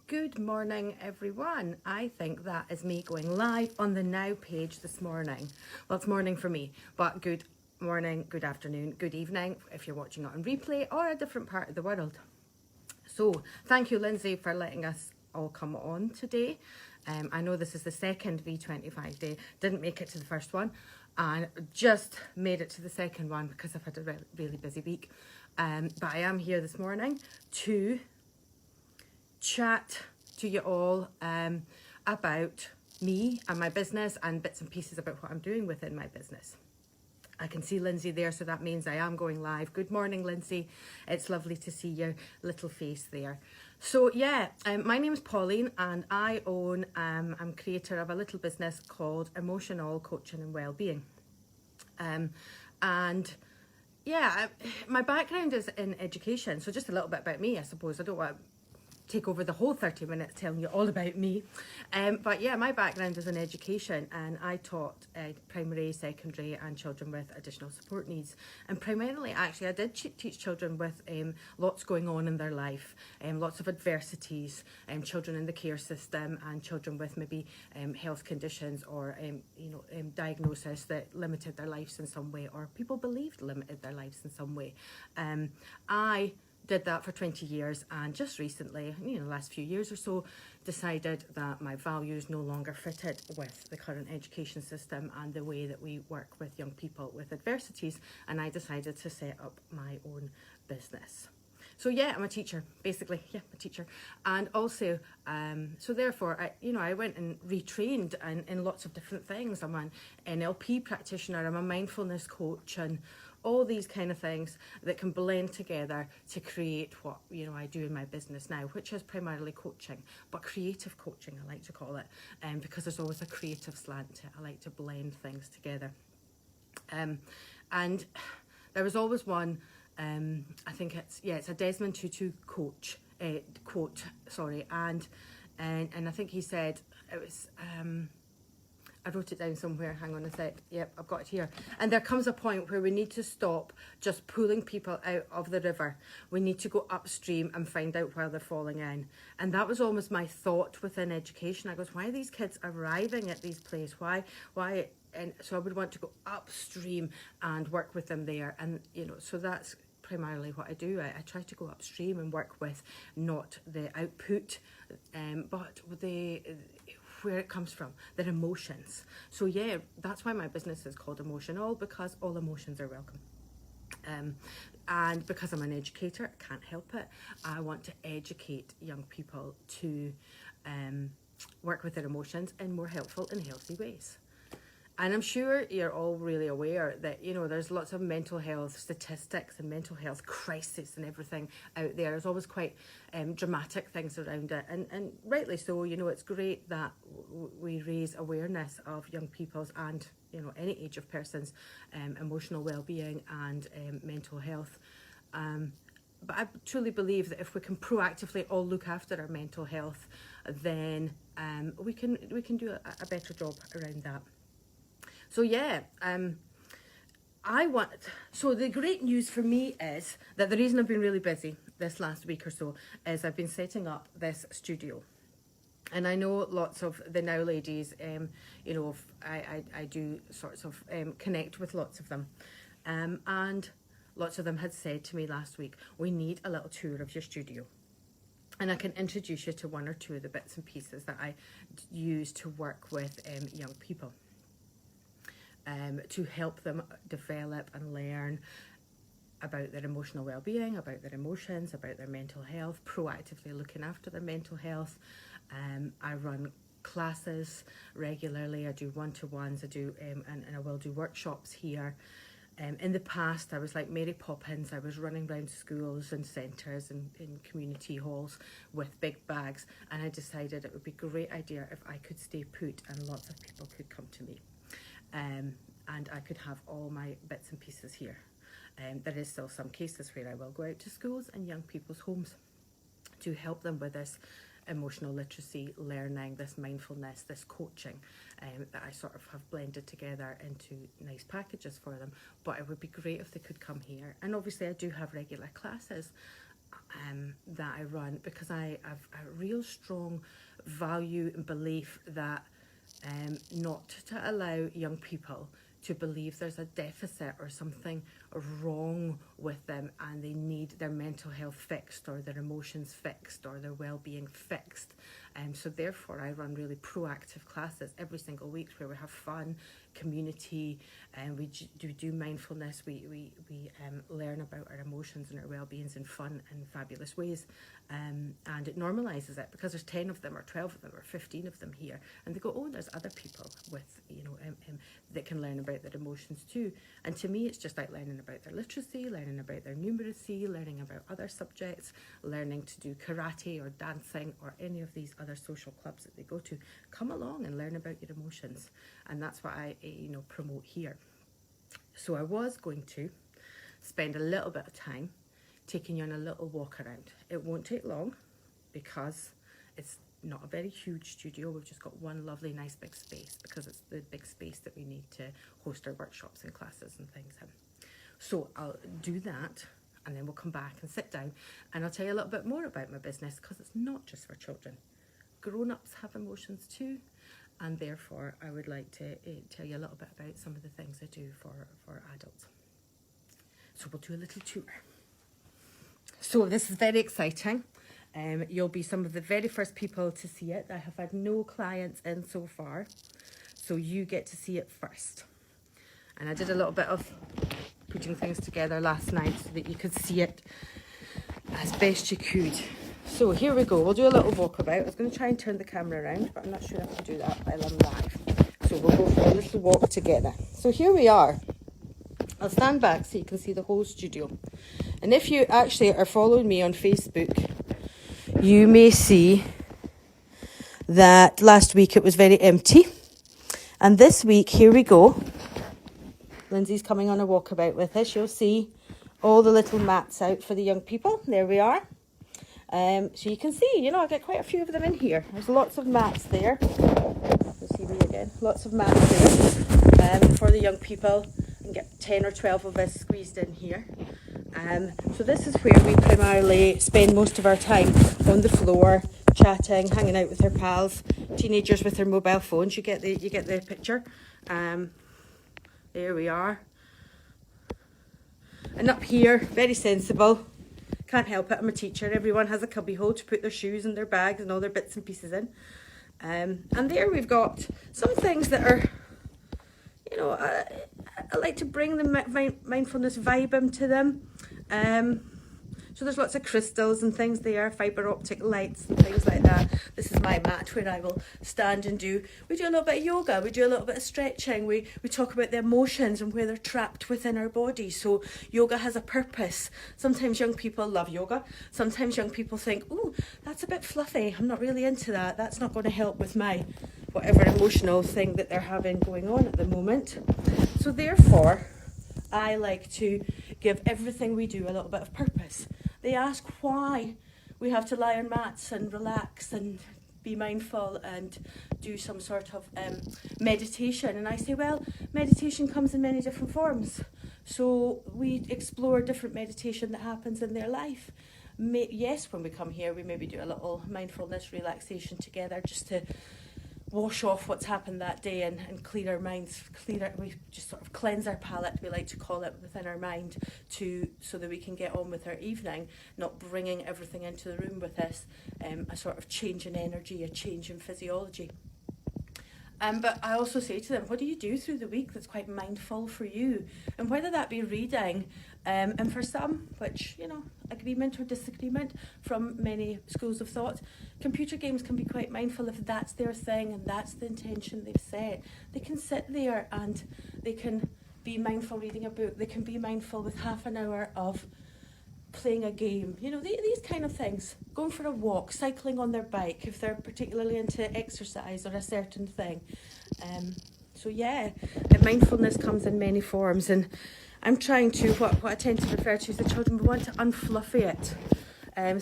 Good morning, everyone. I think that is me going live on the Now page this morning. Well, it's morning for me, but good morning, good afternoon, good evening if you're watching it on replay or a different part of the world. So, thank you, Lindsay, for letting us all come on today. I know this is the second V25 day. Didn't make it to the first one, and just made it to the second one because I've had a really busy week. But I am here this morning to chat to you all about me and my business and bits and pieces about what I'm doing within my business. I can see Lindsay there, so that means I am going live. Good morning, Lindsay. It's lovely to see your little face there. So yeah, my name is Pauline and I own, I'm creator of a little business called Emotional Coaching and Wellbeing. And yeah, my background is in education, so just a little bit about me, I suppose. I don't want to take over the whole 30 minutes telling you all about me. But yeah, my background is in education and I taught primary, secondary and children with additional support needs. And primarily, actually, I did teach children with lots going on in their life, lots of adversities, children in the care system and children with maybe health conditions or diagnosis that limited their lives in some way or people believed limited their lives in some way. I did that for 20 years and just recently, last few years or so, decided that my values no longer fitted with the current education system and the way that we work with young people with adversities, and I decided to set up my own business. So yeah, I'm a teacher, basically. Yeah, I'm a teacher. And also, so therefore, I went and retrained in lots of different things. I'm an NLP practitioner, I'm a mindfulness coach, and all these kind of things that can blend together to create what I do in my business now, which is primarily coaching, but creative coaching I like to call it, because there's always a creative slant to it. I like to blend things together. And there was always one, I think it's a Desmond Tutu quote, and I think he said it was. I wrote it down somewhere, hang on a sec, yep, I've got it here. And there comes a point where we need to stop just pulling people out of the river. We need to go upstream and find out where they're falling in. And that was almost my thought within education. I goes, why are these kids arriving at these places? Why? And so I would want to go upstream and work with them there. And, so that's primarily what I do. I try to go upstream and work with not the output, but where it comes from, their emotions. So yeah, that's why my business is called Emotional, because all emotions are welcome. And because I'm an educator, I can't help it. I want to educate young people to work with their emotions in more helpful and healthy ways. And I'm sure you're all really aware that, there's lots of mental health statistics and mental health crisis and everything out there. There's always quite dramatic things around it. And rightly so, it's great that we raise awareness of young people's and, any age of person's emotional well-being and mental health. But I truly believe that if we can proactively all look after our mental health, then we can do a better job around that. So yeah, so the great news for me is that the reason I've been really busy this last week or so is I've been setting up this studio. And I know lots of the Now ladies, I do sorts of connect with lots of them. And lots of them had said to me last week, we need a little tour of your studio. And I can introduce you to one or two of the bits and pieces that I use to work with young people. To help them develop and learn about their emotional well-being, about their emotions, about their mental health, proactively looking after their mental health. I run classes regularly. I do one-to-ones. I do and I will do workshops here. In the past, I was like Mary Poppins. I was running around schools and centres and in community halls with big bags, and I decided it would be a great idea if I could stay put and lots of people could come to me. And I could have all my bits and pieces here. There is still some cases where I will go out to schools and young people's homes to help them with this emotional literacy learning, this mindfulness, this coaching that I sort of have blended together into nice packages for them. But it would be great if they could come here. And obviously I do have regular classes. that I run, because I have a real strong value and belief that not to allow young people to believe there's a deficit or something wrong with them and they need their mental health fixed or their emotions fixed or their well-being fixed. So therefore I run really proactive classes every single week where we have fun, community, and we do mindfulness. We learn about our emotions and our well-beings in fun and fabulous ways, and it normalises it, because there's 10 of them or 12 of them or 15 of them here, and they go, oh, there's other people with, that can learn about their emotions too. And to me, it's just like learning about their literacy, learning about their numeracy, learning about other subjects, learning to do karate or dancing or any of these other social clubs that they go to. Come along and learn about your emotions, and that's what I promote here. So I was going to spend a little bit of time taking you on a little walk around. It won't take long because it's not a very huge studio. We've just got one lovely nice big space, because it's the big space that we need to host our workshops and classes and things in. So I'll do that, and then we'll come back and sit down, and I'll tell you a little bit more about my business, because it's not just for children. Grown-ups have emotions too, and therefore I would like to tell you a little bit about some of the things I do for adults. So we'll do a little tour. So this is very exciting. You'll be some of the very first people to see it. I have had no clients in so far, so you get to see it first. And I did a little bit of putting things together last night so that you could see it as best you could. So here we go. We'll do a little walkabout. I was going to try and turn the camera around, but I'm not sure I can do that while I'm live. So we'll go for a little walk together. So here we are. I'll stand back so you can see the whole studio. And if you actually are following me on Facebook, you may see that last week it was very empty. And this week, here we go. Lindsay's coming on a walkabout with us. You'll see all the little mats out for the young people. There we are. So you can see, I get quite a few of them in here. There's lots of mats there. You'll see me again. Lots of mats there for the young people. And get 10 or 12 of us squeezed in here. So this is where we primarily spend most of our time, on the floor, chatting, hanging out with our pals, teenagers with their mobile phones. You get the picture. There we are. And up here, very sensible. Can't help it, I'm a teacher. Everyone has a cubby hole to put their shoes and their bags and all their bits and pieces in. And there we've got some things that are, I like to bring the mindfulness vibe into them. So there's lots of crystals and things there, fibre optic lights and things like that. This is my mat where I will stand and we do a little bit of yoga, we do a little bit of stretching, we talk about the emotions and where they're trapped within our body. So yoga has a purpose. Sometimes young people love yoga. Sometimes young people think, oh, that's a bit fluffy, I'm not really into that. That's not going to help with my whatever emotional thing that they're having going on at the moment. So therefore, I like to give everything we do a little bit of purpose. They ask why we have to lie on mats and relax and be mindful and do some sort of meditation. And I say, well, meditation comes in many different forms. So we explore different meditation that happens in their life. Yes, when we come here, we maybe do a little mindfulness relaxation together just to wash off what's happened that day and clear our minds, we just sort of cleanse our palate, we like to call it, within our mind, so that we can get on with our evening, not bringing everything into the room with us, a sort of change in energy, a change in physiology. But I also say to them, what do you do through the week that's quite mindful for you? And whether that be reading, and for some, which, agreement or disagreement from many schools of thought, computer games can be quite mindful if that's their thing and that's the intention they've set. They can sit there and they can be mindful reading a book. They can be mindful with half an hour of playing a game, these kind of things. Going for a walk, cycling on their bike if they're particularly into exercise or a certain thing. Mindfulness comes in many forms, and I'm trying to, what I tend to refer to as the children, we want to unfluffy it.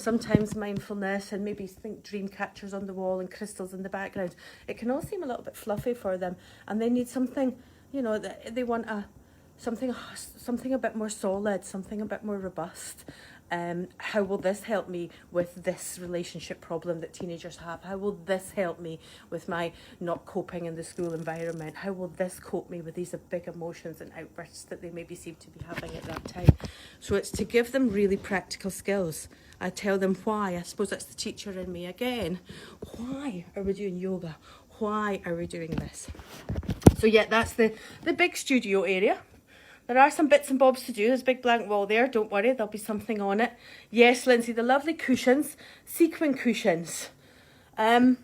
Sometimes mindfulness and maybe think dream catchers on the wall and crystals in the background, it can all seem a little bit fluffy for them, and they need something, they want something a bit more solid, something a bit more robust. How will this help me with this relationship problem that teenagers have? How will this help me with my not coping in the school environment? How will this cope me with these big emotions and outbursts that they maybe seem to be having at that time? So it's to give them really practical skills. I tell them why. I suppose that's the teacher in me again. Why are we doing yoga? Why are we doing this? So yeah, that's the big studio area. There are some bits and bobs to do. There's a big blank wall there. Don't worry, there'll be something on it. Yes, Lindsay, the lovely cushions, sequin cushions. I've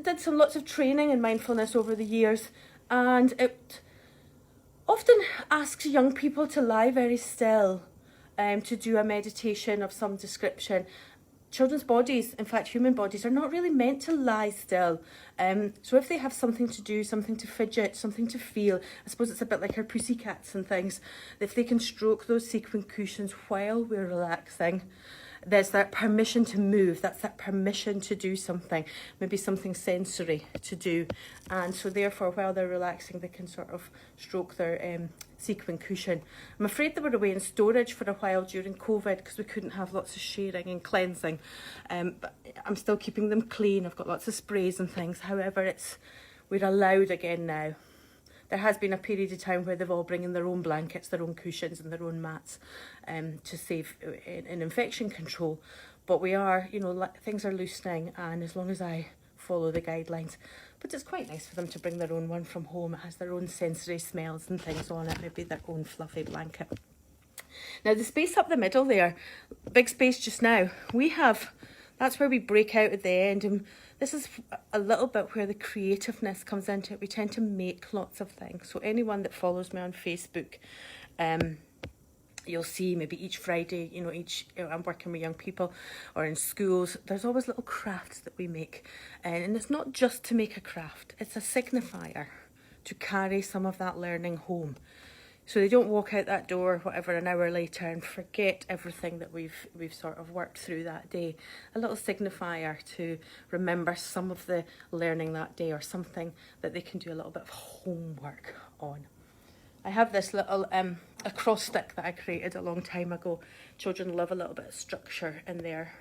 did lots of training in mindfulness over the years, and it often asks young people to lie very still, to do a meditation of some description. Children's bodies, in fact human bodies, are not really meant to lie still. So if they have something to do, something to fidget, something to feel, I suppose it's a bit like our pussycats and things, if they can stroke those sequin cushions while we're relaxing, there's that permission to move, that's that permission to do something, maybe something sensory to do. And so therefore, while they're relaxing, they can sort of stroke their sequin cushion. I'm afraid they were away in storage for a while during COVID because we couldn't have lots of sharing and cleansing. But I'm still keeping them clean. I've got lots of sprays and things. However, we're allowed again now. There has been a period of time where they've all bring in their own blankets, their own cushions and their own mats to save in infection control. But we are, things are loosening, and as long as I follow the guidelines. But it's quite nice for them to bring their own one from home. It has their own sensory smells and things on it, maybe their own fluffy blanket. Now the space up the middle there, big space just now, that's where we break out at the end, and this is a little bit where the creativeness comes into it. We tend to make lots of things. So anyone that follows me on Facebook, you'll see maybe each Friday, I'm working with young people or in schools, there's always little crafts that we make. And it's not just to make a craft, it's a signifier to carry some of that learning home. So they don't walk out that door, whatever, an hour later and forget everything that we've sort of worked through that day. A little signifier to remember some of the learning that day, or something that they can do a little bit of homework on. I have this little acrostic that I created a long time ago. Children love a little bit of structure in their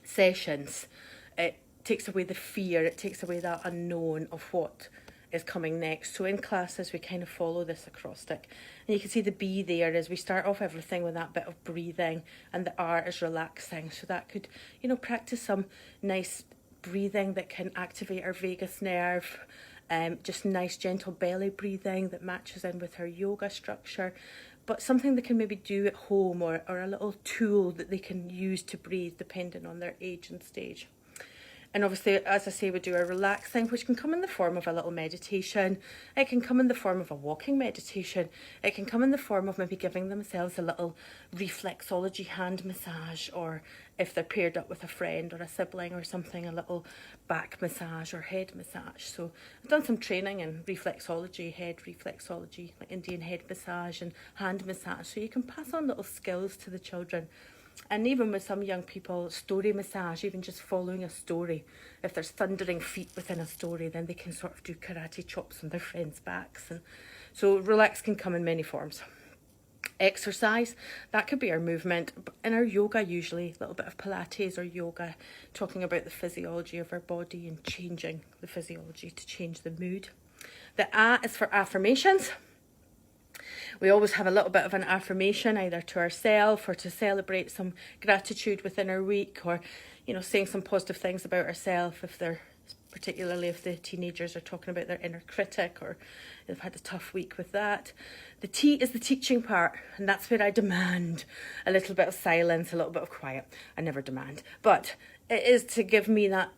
sessions. It takes away the fear, it takes away that unknown of what is coming next. So in classes we kind of follow this acrostic, and you can see the B there as we start off everything with that bit of breathing, and the R is relaxing. So that could, practice some nice breathing that can activate our vagus nerve, just nice gentle belly breathing that matches in with our yoga structure, but something they can maybe do at home, or a little tool that they can use to breathe depending on their age and stage. And obviously, as I say, we do a relaxing, which can come in the form of a little meditation. It can come in the form of a walking meditation. It can come in the form of maybe giving themselves a little reflexology hand massage, or if they're paired up with a friend or a sibling or something, a little back massage or head massage. So I've done some training in reflexology, head reflexology, like Indian head massage and hand massage. So you can pass on little skills to the children. And even with some young people, story massage, even just following a story. If there's thundering feet within a story, then they can sort of do karate chops on their friends' backs. And so relax can come in many forms. Exercise, that could be our movement. In our yoga, usually, a little bit of Pilates or yoga, talking about the physiology of our body and changing the physiology to change the mood. The A is for affirmations. We always have a little bit of an affirmation, either to ourselves or to celebrate some gratitude within our week, or, saying some positive things about ourselves, particularly if the teenagers are talking about their inner critic or they've had a tough week with that. The T is the teaching part, and that's where I demand a little bit of silence, a little bit of quiet. I never demand, but it is to give me that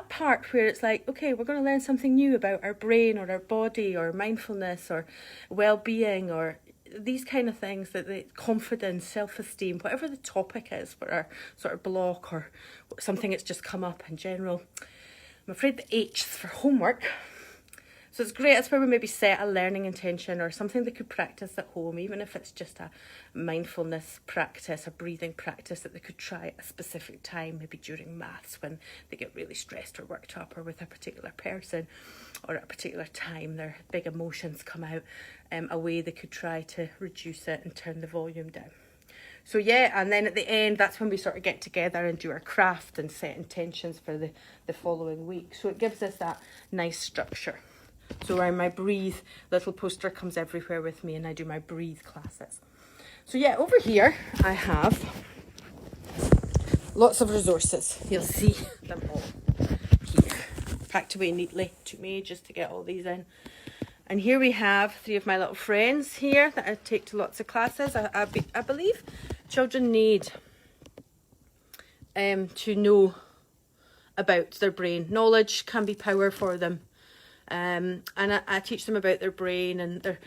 part where it's like, okay, we're going to learn something new about our brain or our body or mindfulness or well-being or these kind of things, that the confidence, self-esteem, whatever the topic is for our sort of block or something that's just come up in general. I'm afraid the H is for homework. So it's great. That's where we maybe set a learning intention or something they could practice at home, even if it's just a mindfulness practice, a breathing practice that they could try at a specific time, maybe during maths when they get really stressed or worked up, or with a particular person, or at a particular time their big emotions come out, a way they could try to reduce it and turn the volume down. So yeah, and then at the end, that's when we sort of get together and do our craft and set intentions for the following week. So it gives us that nice structure. So around my breathe, little poster comes everywhere with me, and I do my breathe classes. So yeah, over here I have lots of resources. You'll see them all here, packed away neatly. Took me ages to get all these in. And here we have 3 of my little friends here that I take to lots of classes. I believe children need to know about their brain. Knowledge can be power for them. And I teach them about their brain and their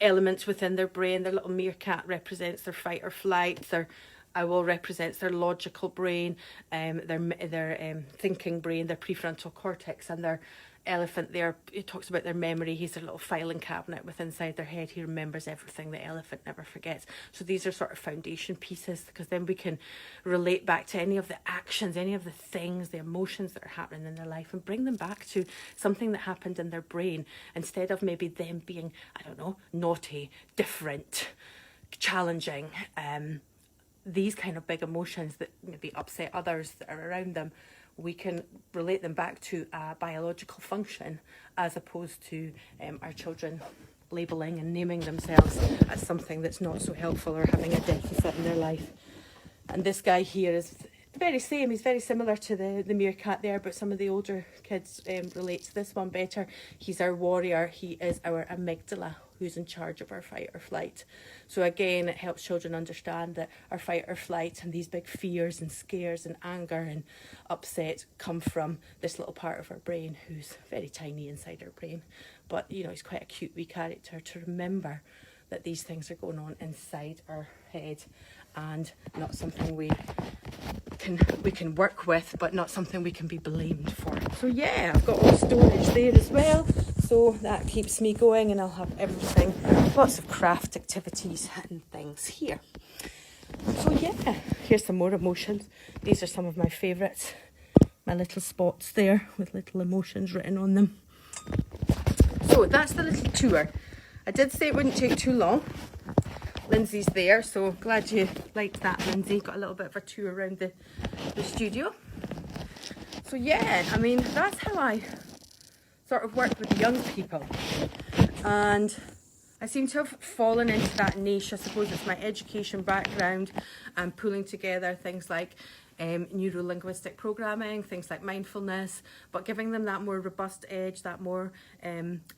elements within their brain. Their little meerkat represents their fight or flight. Their owl represents their logical brain, their thinking brain, their prefrontal cortex, and their elephant there, it talks about their memory. He's their little filing cabinet with inside their head. He remembers everything. The elephant never forgets. So these are sort of foundation pieces, because then we can relate back to any of the actions, any of the things, the emotions that are happening in their life, and bring them back to something that happened in their brain, instead of maybe them being, I don't know, naughty, different, challenging, these kind of big emotions that maybe upset others that are around them. We can relate them back to a biological function, as opposed to our children labelling and naming themselves as something that's not so helpful, or having a deficit in their life. And this guy here is very same. He's very similar to the meerkat there, but some of the older kids relate to this one better. He's our warrior. He is our amygdala, who's in charge of our fight or flight. So again, it helps children understand that our fight or flight and these big fears and scares and anger and upset come from this little part of our brain, who's very tiny inside our brain. But, you know, he's quite a cute wee character to remember that these things are going on inside our head, and not something we can work with, but not something we can be blamed for. So yeah, I've got all the storage there as well, so that keeps me going, and I'll have everything, lots of craft activities and things here. So yeah, here's some more emotions. These are some of my favourites, my little spots there with little emotions written on them. So that's the little tour. I did say it wouldn't take too long. Lindsay's there, so glad you liked that, Lindsay. Got a little bit of a tour around the studio. So yeah, I mean, that's how I sort of work with young people. And I seem to have fallen into that niche. I suppose it's my education background and pulling together things like neuro-linguistic programming, things like mindfulness, but giving them that more robust edge, that more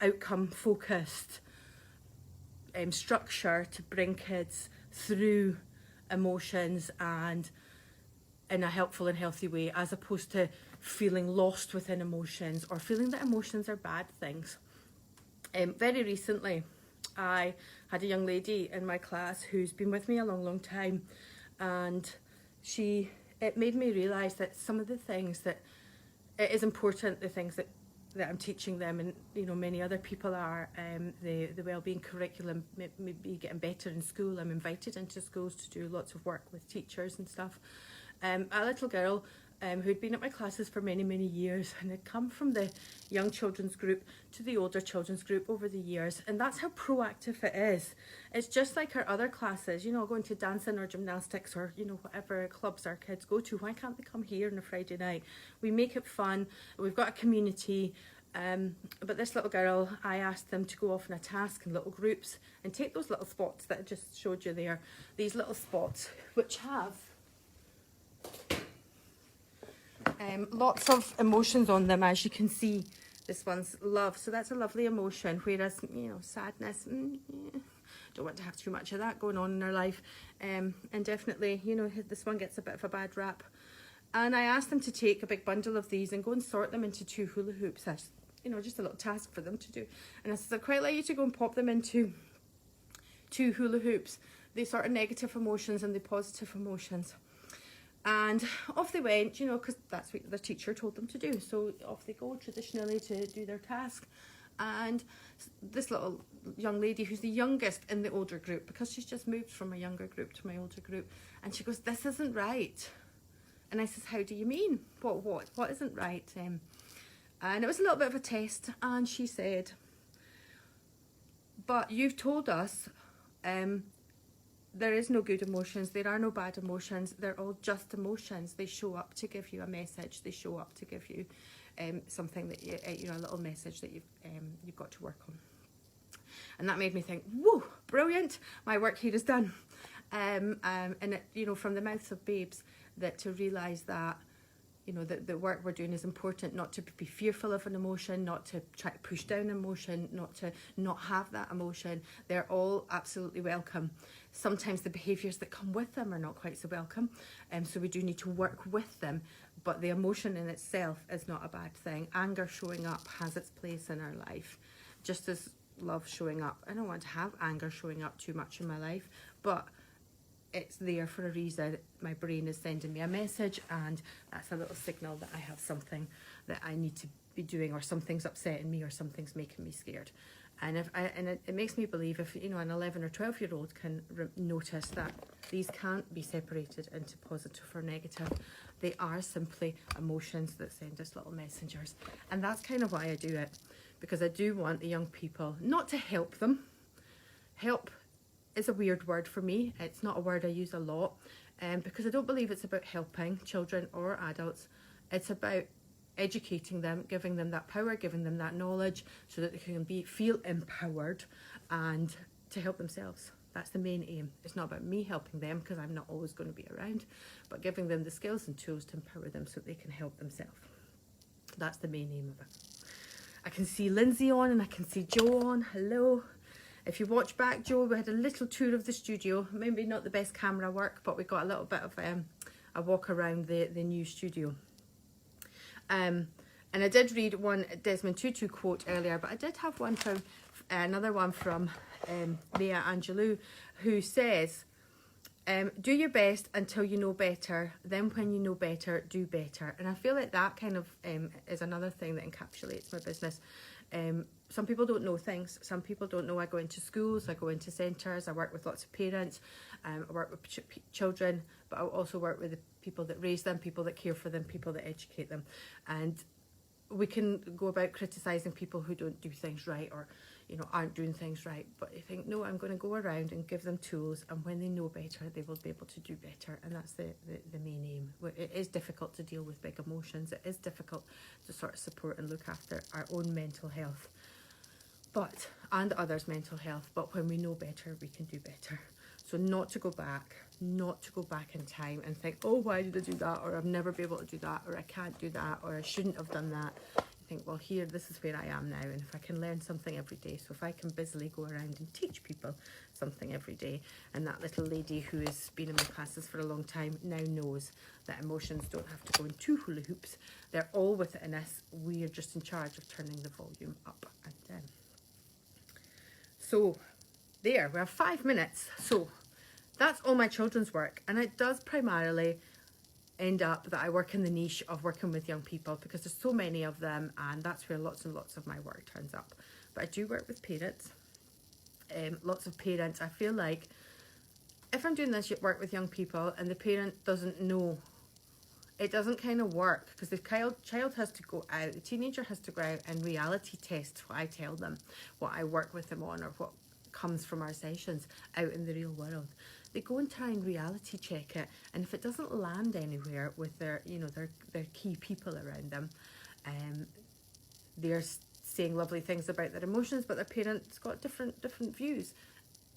outcome-focused structure to bring kids through emotions and in a helpful and healthy way, as opposed to feeling lost within emotions or feeling that emotions are bad things. Very recently, I had a young lady in my class who's been with me a long time, and it made me realise that some of the things that it is important, the things that I'm teaching them, and you know, many other people are, the wellbeing curriculum may be getting better in school. I'm invited into schools to do lots of work with teachers and stuff. A little girl who'd been at my classes for many years, and had come from the young children's group to the older children's group over the years, and that's how proactive it is. It's just like our other classes, you know, going to dancing or gymnastics or, you know, whatever clubs our kids go to. Why can't they come here on a Friday night? We make it fun. We've got a community. But this little girl, I asked them to go off on a task in little groups and take those little spots that I just showed you there. These little spots, which have lots of emotions on them, as you can see. This one's love, so that's a lovely emotion, whereas, you know, sadness, don't want to have too much of that going on in our life. And definitely, you know, this one gets a bit of a bad rap. And I asked them to take a big bundle of these and go and sort them into 2 hula hoops. That's, you know, just a little task for them to do. And I said, I'd quite like you to go and pop them into 2 hula hoops, the sort of negative emotions and the positive emotions. And off they went, you know, because that's what the teacher told them to do. So off they go traditionally to do their task. And this little young lady who's the youngest in the older group, because she's just moved from a younger group to my older group, and she goes, "This isn't right." And I says, "How do you mean? What isn't right?" And it was a little bit of a test, and she said, "But you've told us there is no good emotions, there are no bad emotions, they're all just emotions. They show up to give you a message, they show up to give you something that you know, a little message that you've got to work on." And that made me think, whoa, brilliant, my work here is done. And it, you know, from the mouths of babes, that to realise that, you know, that the work we're doing is important, not to be fearful of an emotion, not to try to push down emotion, not to not have that emotion. They're all absolutely welcome. Sometimes the behaviours that come with them are not quite so welcome, so we do need to work with them, but the emotion in itself is not a bad thing. Anger showing up has its place in our life, just as love showing up. I don't want to have anger showing up too much in my life, but it's there for a reason. My brain is sending me a message, and that's a little signal that I have something that I need to be doing, or something's upsetting me, or something's making me scared. And it makes me believe, if you know, an 11 or 12-year-old can notice that these can't be separated into positive or negative. They are simply emotions that send us little messengers, and that's kind of why I do it, because I do want the young people not to help them. Help is a weird word for me. It's not a word I use a lot, because I don't believe it's about helping children or adults. It's about educating them, giving them that power, giving them that knowledge, so that they can feel empowered and to help themselves. That's the main aim. It's not about me helping them, because I'm not always going to be around, but giving them the skills and tools to empower them so they can help themselves. That's the main aim of it. I can see Lindsay on, and I can see Joe on. Hello. If you watch back, Joe, we had a little tour of the studio. Maybe not the best camera work, but we got a little bit of a walk around the new studio. And I did read one Desmond Tutu quote earlier, but I did have one from another one from Maya Angelou, who says, "Do your best until you know better. Then when you know better, do better." And I feel like that kind of is another thing that encapsulates my business. Some people don't know things. Some people don't know. I go into schools, I go into centres, I work with lots of parents, I work with children, but I also work with the people that raise them, people that care for them, people that educate them. And we can go about criticising people who don't do things right, or, you know, aren't doing things right. But I think, no, I'm going to go around and give them tools, and when they know better, they will be able to do better. And that's the main aim. It is difficult to deal with big emotions. It is difficult to sort of support and look after our own mental health, and others' mental health. But when we know better, we can do better. So not to go back in time and think, oh, why did I do that? Or I'll never be able to do that, or I can't do that, or I shouldn't have done that. I think, well, here, this is where I am now, and if I can learn something every day, so if I can busily go around and teach people something every day, and that little lady who has been in my classes for a long time now knows that emotions don't have to go in two hula hoops. They're all within us. We're just in charge of turning the volume up and down. So there, we have 5 minutes. So that's all my children's work, and it does primarily end up that I work in the niche of working with young people, because there's so many of them, and that's where lots and lots of my work turns up. But I do work with parents, lots of parents. I feel like if I'm doing this work with young people and the parent doesn't know, it doesn't kind of work, because the child has to go out, the teenager has to go out and reality test what I tell them, what I work with them on, or what comes from our sessions out in the real world. They go and try and reality check it, and if it doesn't land anywhere with their, you know, their key people around them, they're saying lovely things about their emotions, but their parents got different views.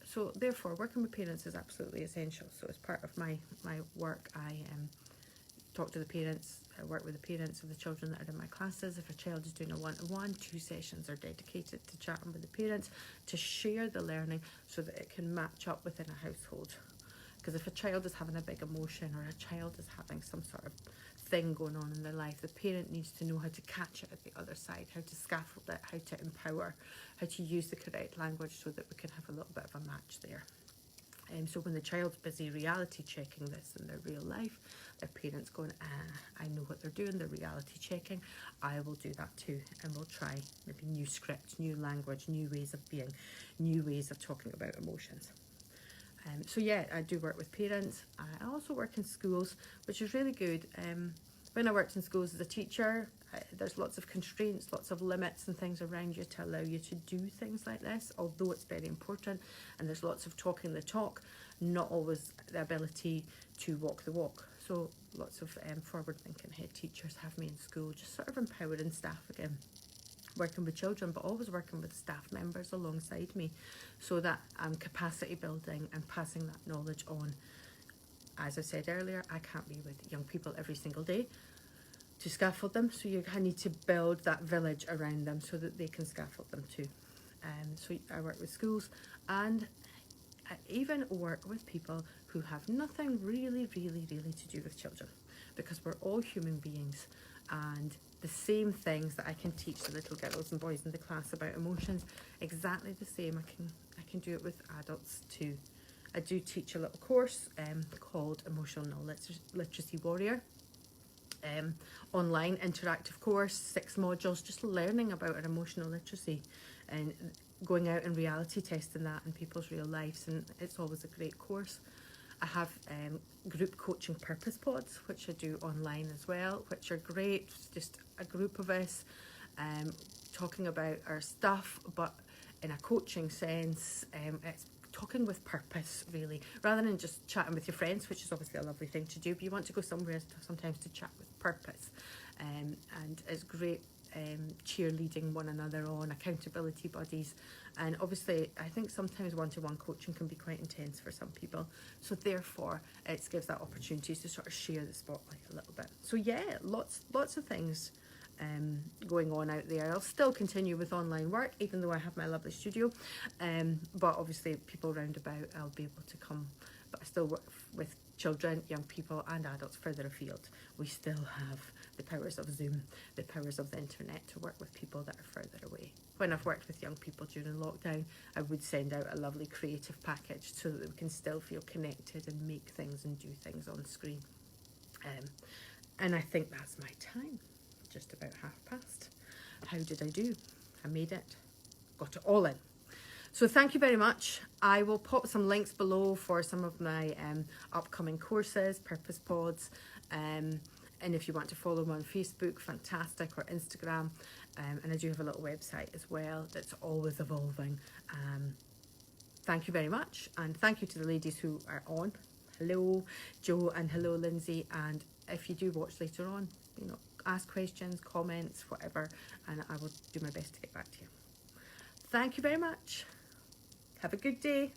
So therefore, working with parents is absolutely essential. So as part of my work, I talk to the parents, I work with the parents of the children that are in my classes. If a child is doing a one-to-one, 2 sessions are dedicated to chatting with the parents, to share the learning so that it can match up within a household. Because if a child is having a big emotion, or a child is having some sort of thing going on in their life, the parent needs to know how to catch it at the other side, how to scaffold it, how to empower, how to use the correct language, so that we can have a little bit of a match there. So when the child's busy reality checking this in their real life, their parents going, I know what they're doing, they're reality checking, I will do that too. And we'll try maybe new scripts, new language, new ways of being, new ways of talking about emotions. So yeah, I do work with parents. I also work in schools, which is really good. When I worked in schools as a teacher, there's lots of constraints, lots of limits and things around you to allow you to do things like this, although it's very important, and there's lots of talking the talk, not always the ability to walk the walk. So lots of forward-thinking head teachers have me in school, just sort of empowering staff again, working with children, but always working with staff members alongside me, so that I'm capacity building and passing that knowledge on. As I said earlier, I can't be with young people every single day to scaffold them, so I need to build that village around them so that they can scaffold them too. So I work with schools, and I even work with people who have nothing really to do with children, because we're all human beings, and the same things that I can teach the little girls and boys in the class about emotions, exactly the same I can do it with adults too. I do teach a little course called Emotional Literacy Warrior. Online interactive course, 6 modules, just learning about our emotional literacy and going out and reality testing that in people's real lives, and it's always a great course. I have group coaching purpose pods, which I do online as well, which are great. It's just a group of us talking about our stuff, but in a coaching sense. It's talking with purpose, really, rather than just chatting with your friends, which is obviously a lovely thing to do, but you want to go somewhere sometimes to chat with purpose. And it's great cheerleading one another on, accountability buddies, and obviously I think sometimes one-to-one coaching can be quite intense for some people, so therefore it gives that opportunity to sort of share the spotlight a little bit. So yeah, lots of things going on out there. I'll still continue with online work, even though I have my lovely studio, but obviously people round about I'll be able to come, but I still work with children, young people and adults further afield. We still have the powers of Zoom, the powers of the internet to work with people that are further away. When I've worked with young people during lockdown, I would send out a lovely creative package so that we can still feel connected and make things and do things on screen. And I think that's my time, just about past. How did I do? I made it, got it all in. So thank you very much. I will pop some links below for some of my upcoming courses, purpose pods, and if you want to follow me on Facebook, fantastic, or Instagram, and I do have a little website as well that's always evolving. Thank you very much, and thank you to the ladies who are on. Hello Jo and hello Lindsay, and if you do watch later on, you know, ask questions, comments, whatever, and I will do my best to get back to you. Thank you very much. Have a good day.